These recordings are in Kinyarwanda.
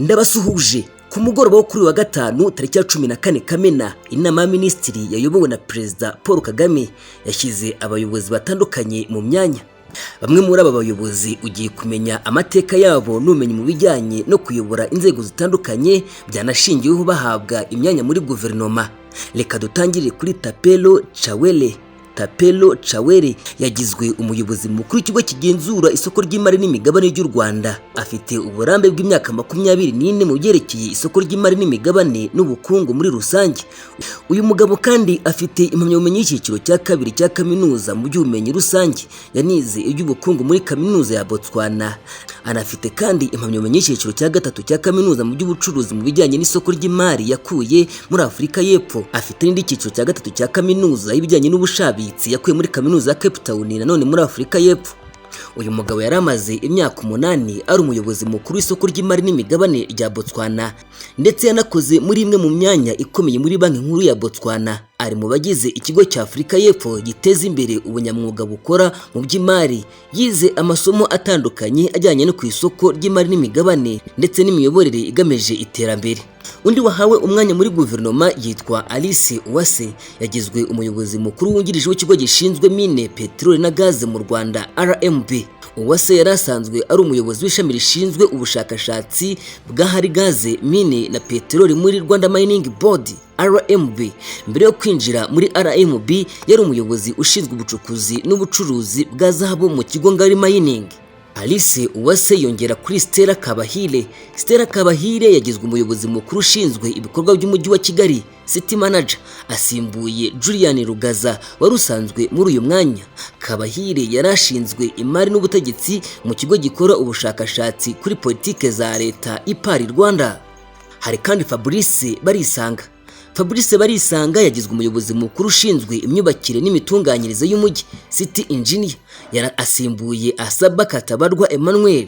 Ndabasuhuje ku mugoroba wo kuri wa gatanu tariki ya 14 Kamena, inama ya minisitiri yayobowe na Perezida Paul Kagame yashyize abayobozi batandukanye mu myanya. Bamwe muri aba bayobozi ugiye kumenya amateka yabo n'ubumenyi mu bijyanye no kuyobora inzego zitandukanye byanashingiweho bahabwa imyanya muri guverinoma. Reka dutangire kuri Tapelo Chawele. Tapelo Chawele yagizwe umuyobozi mukuru w'ikigo kigenzura isoko ry'imari n'imigabane ry'u Rwanda. Afite uburambe bw'imyaka 24 mu byerekeye isoko ry'imari n'imigabane n'ubukungu muri rusange. Uyu mugabo kandi afite impamyabumenyi y'icyiciro cya kabiri cya kaminuza mu by'ubumenyi rusange. Yanize iby'ubukungu muri kaminuza ya Botswana. Anafite kandi impamyabumenyi y'icyiciro cya gatatu cya kaminuza mu by'ubucuruzi mu bijyanye n'isoko ry'imari yakuye muri Afurika y'Epfo. Afite n'indi cyiciro cya gatatu cya kaminuza y'ibijyanye n'ubushabitsi yakuye muri kaminuza ya Cape Town nanone muri Afurika y'Epfo. Uyu mugabo yaramaze imyaka 8 ari umuyobozi mukuru w'isoko ry'imari n'imigabane rya Botswana, ndetse yanakoze muri imwe mu myanya ikomeye muri banki nkuru ya Botswana. Ari mu bagize ikigo cya Afurika y'Epfo giteza imbere ubunyamwuga bukora mu by'imari. Yize amasomo atandukanye ajyanye no ku isoko ry'imari n'imigabane ndetse n'imiyoborere igamije iterambere. Undi wahawe umwanya muri guverinoma yitwa Alice Uwase. Yagizwe umuyobozi mukuru wungirije w'ikigo gishinzwe mine, peteroli na gaze mu Rwanda RMB. Uwase yari asanzwe ari umuyobozi w'ishami rishinzwe ubushakashatsi bw'ahari gaze, mine na peteroli muri Rwanda Mining Board RMB. Mbere yo kwinjira muri RMB yari umuyobozi ushinzwe ubucukuzi n'ubucuruzi bwa zahabu mu kigo Ngari Mining. Alice Uwase yongera kuri Stella Kabahire. Stella Kabahire yagizwe umuyobozi mukuru ushinzwe ibikorwa by'umujyi wa Kigali, City Manager, asimbuye Julian Rugaza wari usanzwe muri uyu mwanya. Kabahire yarashinzwe imari n'ubutegetsi mu kigo gikora ubushakashatsi kuri politike za leta IPARI Rwanda. Hari kandi Fabrice Barisanga. Fabrice Barisanga yagizwe umuyobozi mukuru ushinzwe imyubakire n'imitunganyirize y'umujyi, City Engineer. Asimbuye Asaba Katabarwa Emmanuel.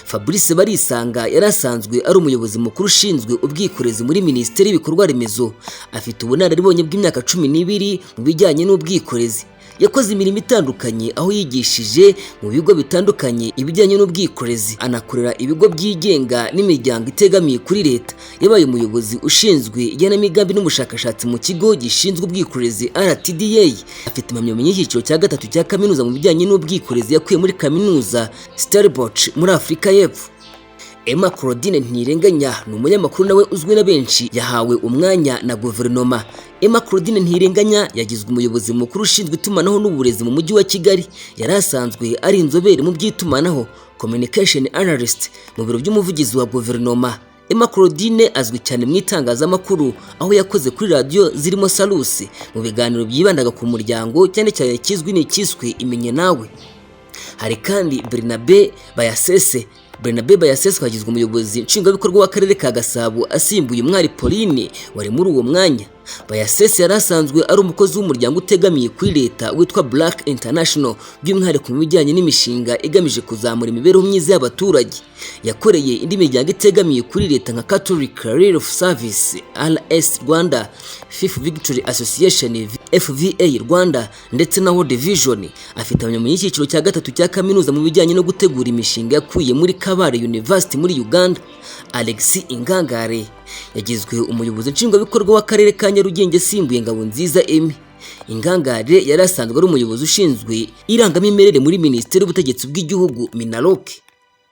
Fabrice Barisanga yarasanzwe ari umuyobozi mukuru ushinzwe ubwikorezi muri Minisiteri y'Ibikorwa Remezo. Afite ubunararibonye bw'imyaka 12 mu bijyanye n'ubwikorezi. Yakoze imirimo itandukanye aho yigishije mu bigo bitandukanye ibijyanye n'ubwikorezi, anakorera ibigo byigenga n'imiryango itegamiye kuri leta. Yabaye umuyobozi ushinzwe igenamigambi n'ubushakashatsi mu kigo gishinzwe ubwikorezi RTDA. Afite impamyabumenyi y'icyiciro cya gatatu cya kaminuza mu bijyanye n'ubwikorezi yakuye muri kaminuza Stellenbosch muri Afurika y'Epfo. Emma Claudine Ntirenganya ni umunyamakuru nawe uzwi na benshi, yahawe umwanya na guverinoma. Emma Claudine Ntirenganya yagizwe umuyobozi mukuru ushinzwe itumanaho n'uburezi mu mujyi wa Kigali. Yari asanzwe ari inzobere mu by'itumanaho, communication analyst mu biro by'umuvugizi wa guverinoma. Emma Claudine azwi cyane mu itangazamakuru aho yakoze kuri radio zirimo Salus mu biganiro byibandaga ku muryango, cyane cyane kizwi n'ikiswe Imenye Nawe. Hari kandi Bernabe Bayasese. Bernabe Bayasese wagizwe umuyobozi nshingwabikorwa w'akarere ka Gasabo asimbuye umwari Pauline wari muri uwo mwanya. Bayasese yarasanzwe ari umukozi w'umuryango utegamiye kuri leta witwa Black International, by'umwihariko mu bijyanye n'imishinga igamije kuzamura imibereho myiza y'abaturage. Yakoreye indi miryango itegamiye kuri leta nka Catholic Relief Service RS Rwanda, Fifth Victory Association FVA Rwanda ndetse na World Vision. Afite impamyabumenyi y'icyiciro cya gatatu cya kaminuza mu bijyanye no gutegura imishinga yakuye muri Kabale University muri Uganda. Alexis Ingangare yagizwe umuyobozi nshingwabikorwa w'akarere ka Nyarugenge asimbuye Ngabonziza Emmy. Ingangare yari asanzwe ari umuyobozi ushinzwe irangamimerere muri Minisiteri y'Ubutegetsi bw'Igihugu Minaloc.